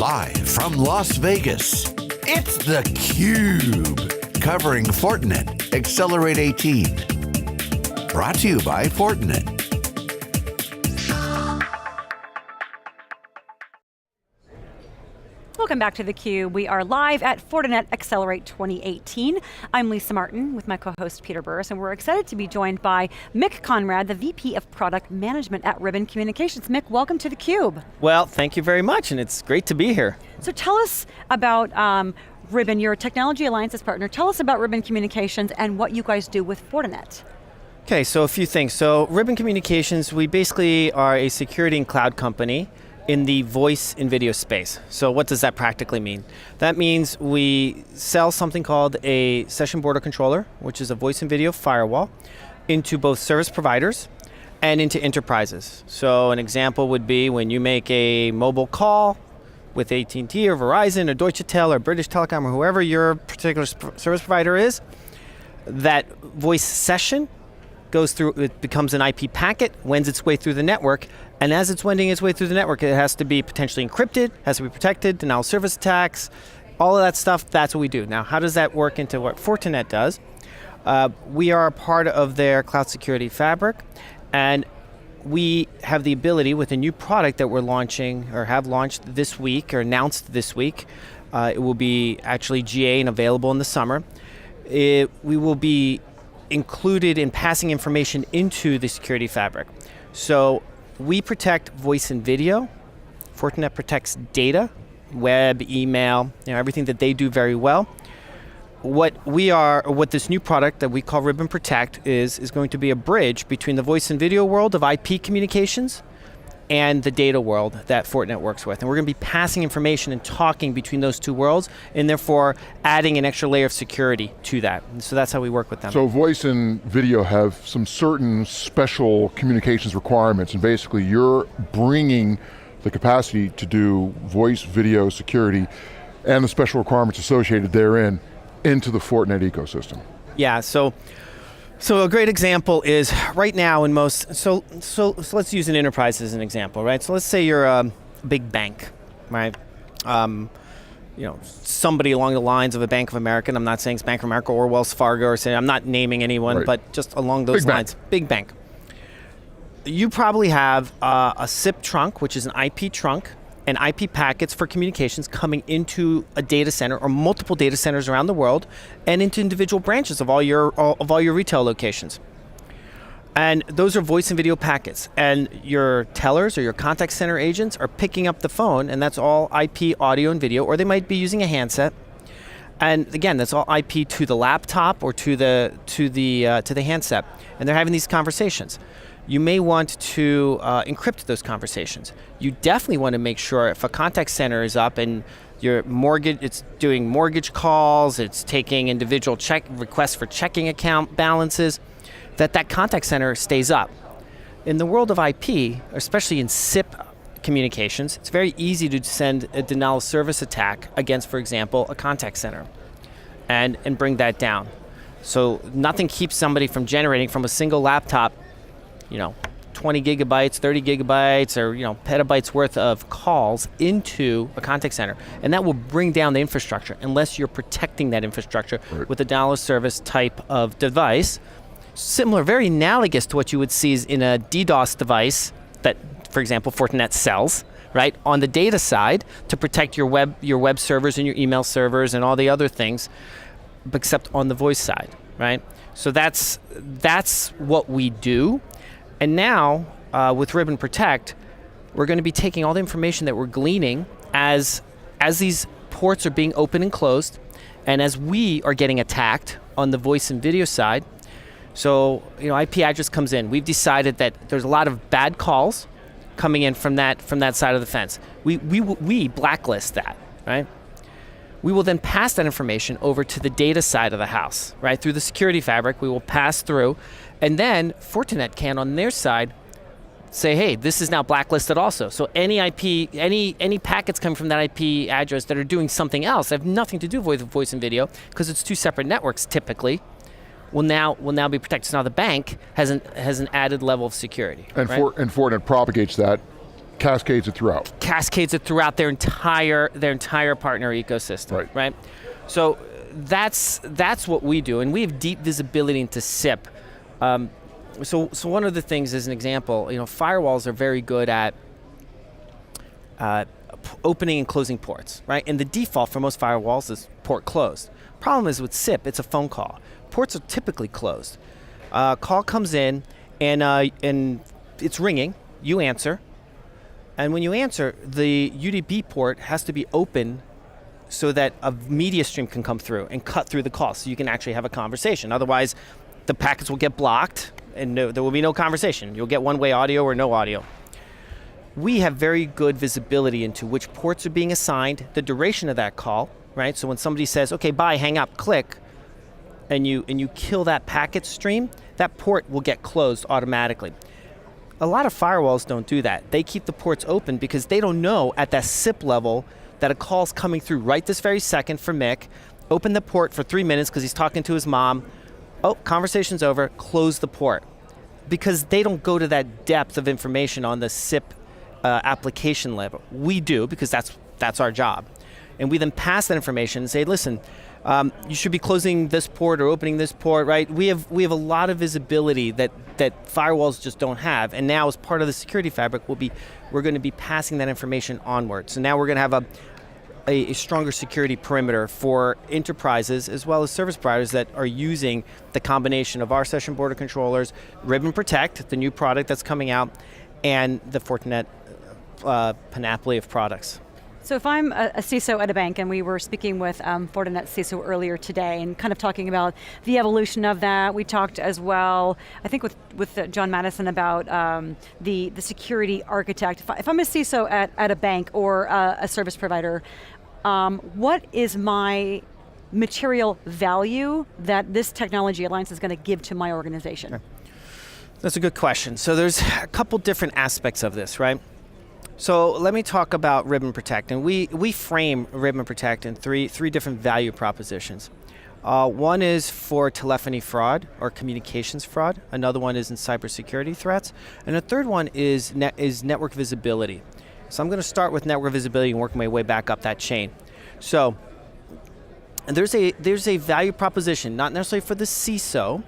Live from Las Vegas, it's theCUBE, covering Fortinet Accelerate 18. Brought to you by Fortinet. Welcome back to theCUBE. We are live at Fortinet Accelerate 2018. I'm Lisa Martin with my co-host Peter Burris, and we're excited to be joined by Mykola Konrad, the VP of Product Management at Ribbon Communications. Mick, welcome to theCUBE. Well, thank you very much, and it's great to be here. So tell us about Ribbon, your Technology Alliances partner. Tell us about Ribbon Communications and what you guys do with Fortinet. Okay, so a few things. So Ribbon Communications, we basically are a security and cloud company in the voice and video space. So what does that practically mean? That means we sell something called a session border controller, which is a voice and video firewall, into both service providers and into enterprises. So an example would be when you make a mobile call with AT&T or Verizon or Deutsche Tel or British Telecom or whoever your particular service provider is, that voice session goes through, it becomes an IP packet, wends its way through the network, and as it's wending its way through the network, it has to be potentially encrypted, has to be protected, denial of service attacks, all of that stuff, that's what we do. Now, how does that work into what Fortinet does? We are a part of their cloud security fabric, and we have the ability with a new product that we're launching, or have launched this week, or announced this week. It will be actually GA and available in the summer. We will be included in passing information into the security fabric. So we protect voice and video. Fortinet protects data, web, email, everything that they do very well. What this new product that we call Ribbon Protect is going to be a bridge between the voice and video world of IP communications and the data world that Fortinet works with. And we're going to be passing information and talking between those two worlds, and therefore adding an extra layer of security to that. And so that's how we work with them. So voice and video have some certain special communications requirements, and basically you're bringing the capacity to do voice, video, security, and the special requirements associated therein into the Fortinet ecosystem. Yeah, so a great example is right now in most, so let's use an enterprise as an example, right? So let's say you're a big bank, right? Somebody along the lines of a Bank of America, and I'm not saying it's Bank of America or Wells Fargo, or I'm not naming anyone, right, but just along those lines, big bank. You probably have a SIP trunk, which is an IP trunk, and IP packets for communications coming into a data center or multiple data centers around the world and into individual branches of all your retail locations. And those are voice and video packets. And your tellers or your contact center agents are picking up the phone, and that's all IP audio and video, or they might be using a handset. And again, that's all IP to the laptop or to the handset. And they're having these conversations. You may want to encrypt those conversations. You definitely want to make sure if a contact center is up and it's doing mortgage calls, it's taking individual requests for checking account balances, that contact center stays up. In the world of IP, especially in SIP communications, it's very easy to send a denial of service attack against, for example, a contact center and bring that down. So nothing keeps somebody from generating from a single laptop 20 gigabytes, 30 gigabytes, or petabytes worth of calls into a contact center. And that will bring down the infrastructure unless you're protecting that infrastructure with a denial of service type of device. Similar, very analogous to what you would see in a DDoS device that, for example, Fortinet sells, right? On the data side to protect your web servers and your email servers and all the other things, except on the voice side, right? So that's what we do. And now, with Ribbon Protect, we're going to be taking all the information that we're gleaning as these ports are being opened and closed, and as we are getting attacked on the voice and video side. So, IP address comes in. We've decided that there's a lot of bad calls coming in from that side of the fence. We blacklist that, right? We will then pass that information over to the data side of the house, right? Through the security fabric, we will pass through, and then Fortinet can, on their side, say, hey, this is now blacklisted also. So any any packets coming from that IP address that are doing something else, have nothing to do with voice and video, because it's two separate networks typically, will now be protected. So now the bank has an added level of security. And right? Fortinet propagates that cascades it throughout. Cascades it throughout their entire partner ecosystem, right? So that's what we do, and we have deep visibility into SIP. So one of the things, as an example, firewalls are very good at opening and closing ports, right? And the default for most firewalls is port closed. Problem is with SIP, it's a phone call. Ports are typically closed. Call comes in, and it's ringing. You answer, and when you answer, the UDP port has to be open so that a media stream can come through and cut through the call, so you can actually have a conversation. Otherwise, the packets will get blocked, and there will be no conversation. You'll get one-way audio or no audio. We have very good visibility into which ports are being assigned, the duration of that call, right? So when somebody says, okay, bye, hang up, click, and you kill that packet stream, that port will get closed automatically. A lot of firewalls don't do that. They keep the ports open because they don't know at that SIP level that a call's coming through right this very second for Mick. Open the port for 3 minutes because he's talking to his mom. Oh, conversation's over, close the port. Because they don't go to that depth of information on the SIP application level. We do, because that's our job. And we then pass that information and say, listen, you should be closing this port or opening this port, right? We have a lot of visibility that firewalls just don't have. And now, as part of the security fabric, we're going to be passing that information onward. So now we're going to have a stronger security perimeter for enterprises as well as service providers that are using the combination of our session border controllers, Ribbon Protect, the new product that's coming out, and the Fortinet panoply of products. So if I'm a CISO at a bank, and we were speaking with Fortinet CISO earlier today and kind of talking about the evolution of that, we talked as well, I think with John Madison about the security architect. If I'm a CISO at a bank or a service provider, what is my material value that this technology alliance is going to give to my organization? Sure. That's a good question. So there's a couple different aspects of this, right? So let me talk about Ribbon Protect, and we frame Ribbon Protect in three different value propositions. One is for telephony fraud or communications fraud. Another one is in cybersecurity threats, and a third one is network visibility. So I'm going to start with network visibility and work my way back up that chain. So there's a value proposition, not necessarily for the CISO,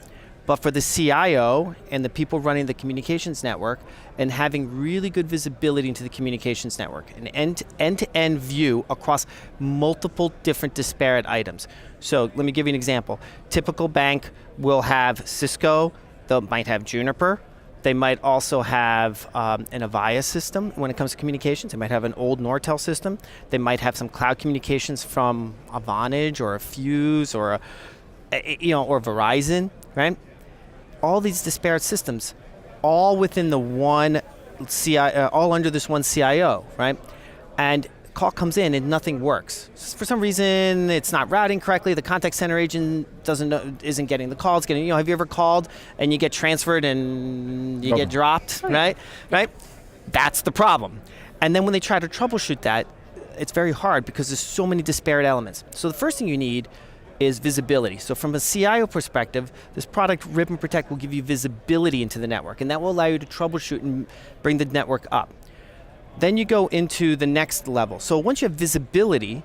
but for the CIO and the people running the communications network, and having really good visibility into the communications network, an end-to-end view across multiple different disparate items. So let me give you an example. Typical bank will have Cisco, they might have Juniper, they might also have an Avaya system when it comes to communications. They might have an old Nortel system. They might have some cloud communications from a Vonage or a Fuse or or Verizon, right? All these disparate systems, all within the one all under this one CIO, right? And call comes in and nothing works. For some reason, it's not routing correctly. The contact center agent isn't getting the call. It's getting, have you ever called and you get transferred and you get dropped, right? Right? That's the problem. And then when they try to troubleshoot that, it's very hard because there's so many disparate elements. So the first thing you need is visibility. So from a CIO perspective, this product, Ribbon Protect, will give you visibility into the network, and that will allow you to troubleshoot and bring the network up. Then you go into the next level. So once you have visibility,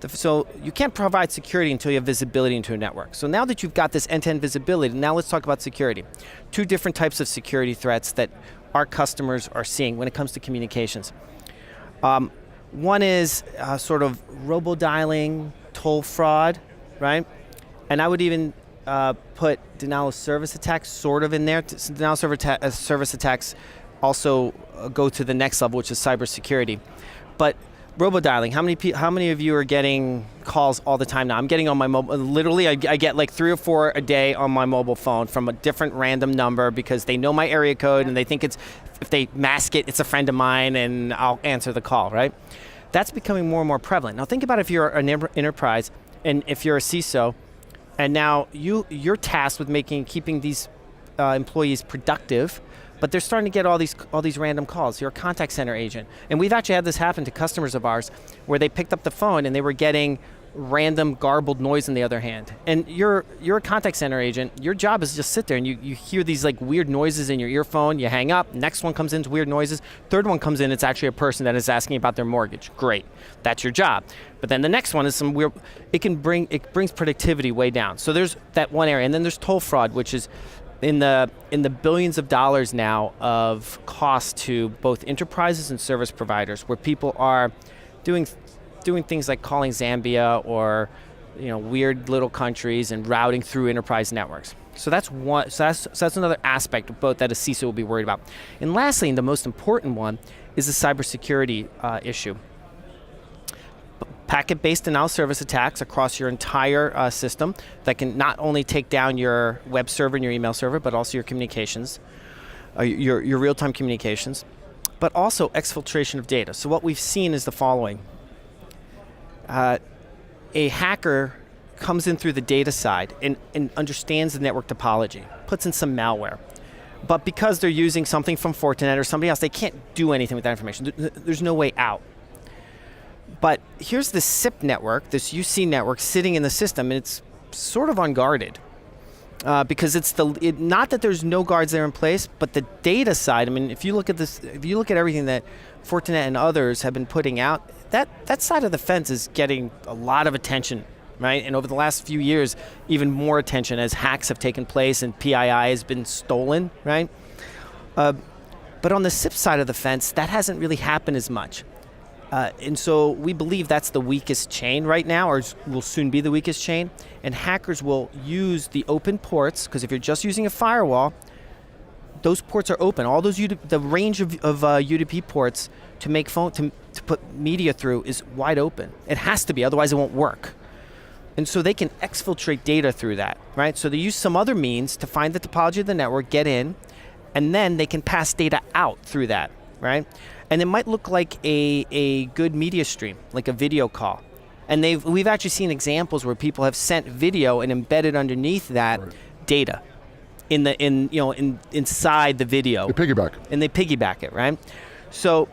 so you can't provide security until you have visibility into a network. So now that you've got this end-to-end visibility, now let's talk about security. Two different types of security threats that our customers are seeing when it comes to communications. One is sort of robo-dialing, toll fraud, right? And I would even put denial of service attacks sort of in there. Denial of service attacks also go to the next level, which is cybersecurity. But robo-dialing, how many of you are getting calls all the time now? I'm getting on my mobile, literally I get like 3 or 4 a day on my mobile phone from a different random number because they know my area code and they think if they mask it, it's a friend of mine and I'll answer the call, right? That's becoming more and more prevalent. Now think about if you're an enterprise and if you're a CISO, and now you're tasked with keeping these employees productive, but they're starting to get all these random calls. You're a contact center agent, and we've actually had this happen to customers of ours, where they picked up the phone and they were getting random garbled noise on the other hand. And you're a contact center agent. Your job is to just sit there and you hear these like weird noises in your earphone. You hang up. Next one comes in, it's weird noises. Third one comes in, it's actually a person that is asking about their mortgage. Great, that's your job. But then the next one is some weird. It brings productivity way down. So there's that one area, and then there's toll fraud, which is in the billions of dollars now of cost to both enterprises and service providers, where people are doing things like calling Zambia or weird little countries and routing through enterprise networks. So that's one. So that's another aspect of both that a CISO will be worried about. And lastly, and the most important one, is the cybersecurity issue. Packet-based denial of service attacks across your entire system that can not only take down your web server and your email server, but also your communications, your real-time communications, but also exfiltration of data. So what we've seen is the following. A hacker comes in through the data side and understands the network topology, puts in some malware. But because they're using something from Fortinet or somebody else, they can't do anything with that information. There's no way out. But here's the SIP network, this UC network sitting in the system, and it's sort of unguarded. Because it's not that there's no guards there in place, but the data side, I mean, if you look at everything that Fortinet and others have been putting out, that side of the fence is getting a lot of attention, right? And over the last few years, even more attention as hacks have taken place and PII has been stolen, right? But on the SIP side of the fence, that hasn't really happened as much. And so we believe that's the weakest chain right now, or will soon be the weakest chain. And hackers will use the open ports, because if you're just using a firewall, those ports are open. All those the range of UDP ports to make to put media through is wide open. It has to be, otherwise it won't work. And so they can exfiltrate data through that, right? So they use some other means to find the topology of the network, get in, and then they can pass data out through that, right? And it might look like a good media stream, like a video call. And we've actually seen examples where people have sent video and embedded underneath that data inside the video. They piggyback. And they piggyback it, right? So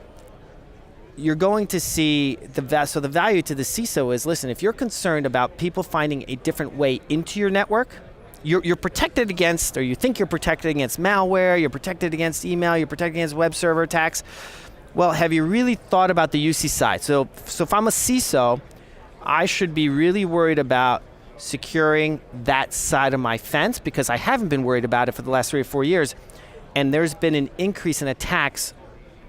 you're going to see the value to the CISO is, listen, if you're concerned about people finding a different way into your network, you're protected against, or you think you're protected against malware, you're protected against email, you're protected against web server attacks. Well, have you really thought about the UC side? So if I'm a CISO, I should be really worried about securing that side of my fence, because I haven't been worried about it for the last 3 or 4 years. And there's been an increase in attacks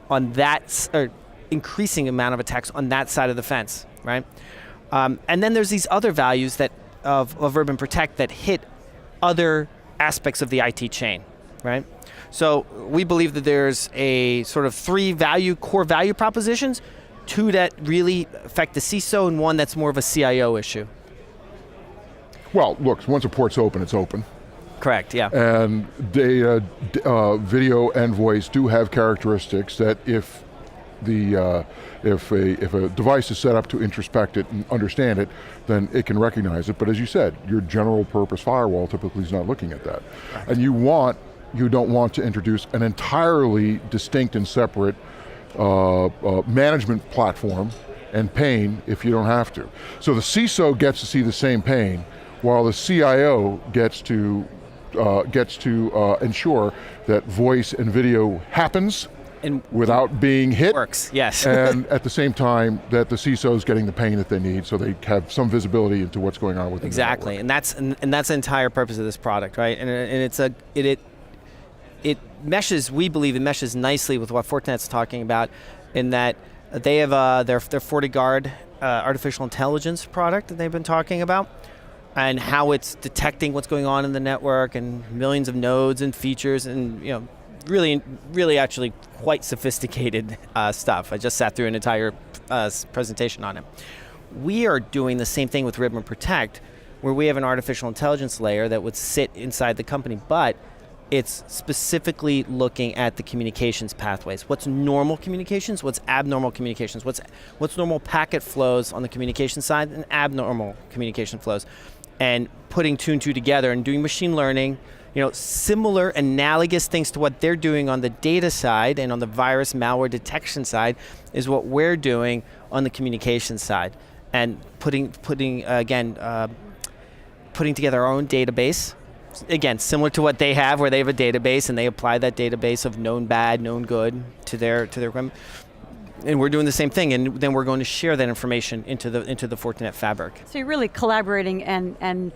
on that, or increasing amount of attacks on that side of the fence, right? And then there's these other values that of Urban Protect that hit other aspects of the IT chain, right? So we believe that there's a sort of 3 core value propositions, 2 that really affect the CISO, and 1 that's more of a CIO issue. Well, look, once a port's open, it's open. Correct, yeah. And data, video and voice do have characteristics that if a device is set up to introspect it and understand it, then it can recognize it. But as you said, your general purpose firewall typically is not looking at that. Right. And you don't want to introduce an entirely distinct and separate management platform and pane if you don't have to. So the CISO gets to see the same pane, while the CIO gets to ensure that voice and video happens and without being hit. Works, yes. And at the same time that the CISO is getting the pane that they need, so they have some visibility into what's going on with exactly, and that's the entire purpose of this product, right? And it meshes. We believe it meshes nicely with what Fortinet's talking about, in that they have their FortiGuard artificial intelligence product that they've been talking about, and how it's detecting what's going on in the network and millions of nodes and features, and really actually quite sophisticated stuff. I just sat through an entire presentation on it. We are doing the same thing with Ribbon Protect, where we have an artificial intelligence layer that would sit inside the company, but it's specifically looking at the communications pathways. What's normal communications? What's abnormal communications? What's normal packet flows on the communication side and abnormal communication flows? And putting 2 and 2 together and doing machine learning, similar analogous things to what they're doing on the data side and on the virus malware detection side is what we're doing on the communication side. and putting together our own database. Again, similar to what they have, where they have a database and they apply that database of known bad, known good to their equipment. And we're doing the same thing, and then we're going to share that information into the Fortinet fabric. So you're really collaborating, and it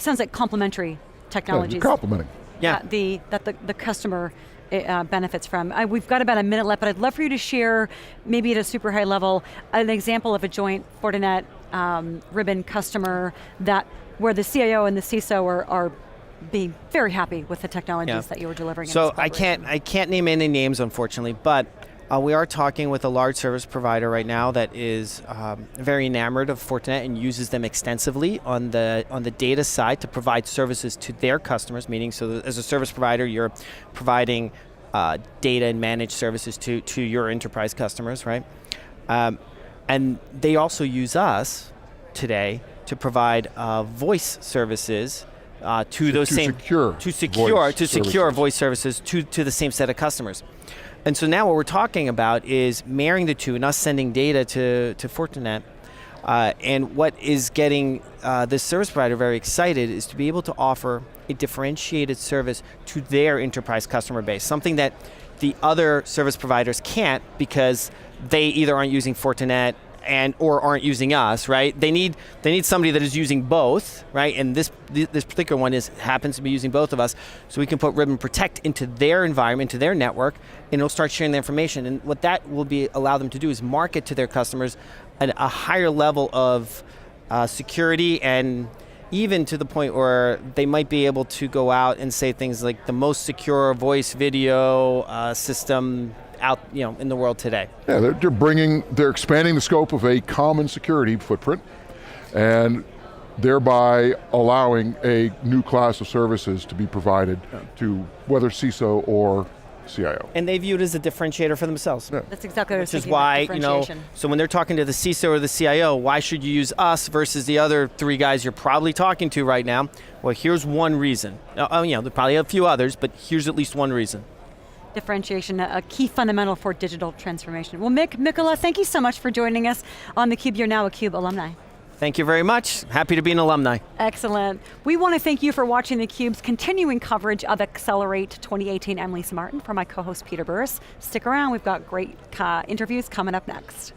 sounds like complementary technologies. Yeah, complementing. Yeah. That the customer benefits from. We've got about a minute left, but I'd love for you to share, maybe at a super high level, an example of a joint Fortinet Ribbon customer where the CIO and the CISO are being very happy with the technologies that you were delivering. So I can't name any names, unfortunately, but we are talking with a large service provider right now that is very enamored of Fortinet and uses them extensively on the data side to provide services to their customers. Meaning, so as a service provider, you're providing data and managed services to your enterprise customers, right? And they also use us today to provide voice services to secure voice services to the same set of customers. And so now what we're talking about is marrying the two and us sending data to Fortinet. And what is getting this service provider very excited is to be able to offer a differentiated service to their enterprise customer base, something that the other service providers can't because they either aren't using Fortinet or aren't using us, right? They need somebody that is using both, right? And this particular one happens to be using both of us, so we can put Ribbon Protect into their environment, into their network, and it'll start sharing the information. And what that will allow them to do is market to their customers a higher level of security, and even to the point where they might be able to go out and say things like the most secure voice video system out, in the world today. Yeah, they're expanding the scope of a common security footprint, and thereby allowing a new class of services to be provided to whether CISO or CIO. And they view it as a differentiator for themselves. Yeah. That's exactly what I was thinking. Which is why, so when they're talking to the CISO or the CIO, why should you use us versus the other three guys you're probably talking to right now? Well, here's one reason. There are probably a few others, but here's at least one reason. Differentiation, a key fundamental for digital transformation. Well, Mykola, thank you so much for joining us on theCUBE. You're now a CUBE alumni. Thank you very much. Happy to be an alumni. Excellent. We want to thank you for watching theCUBE's continuing coverage of Accelerate 2018. I'm Lisa Martin for my co-host Peter Burris. Stick around, we've got great interviews coming up next.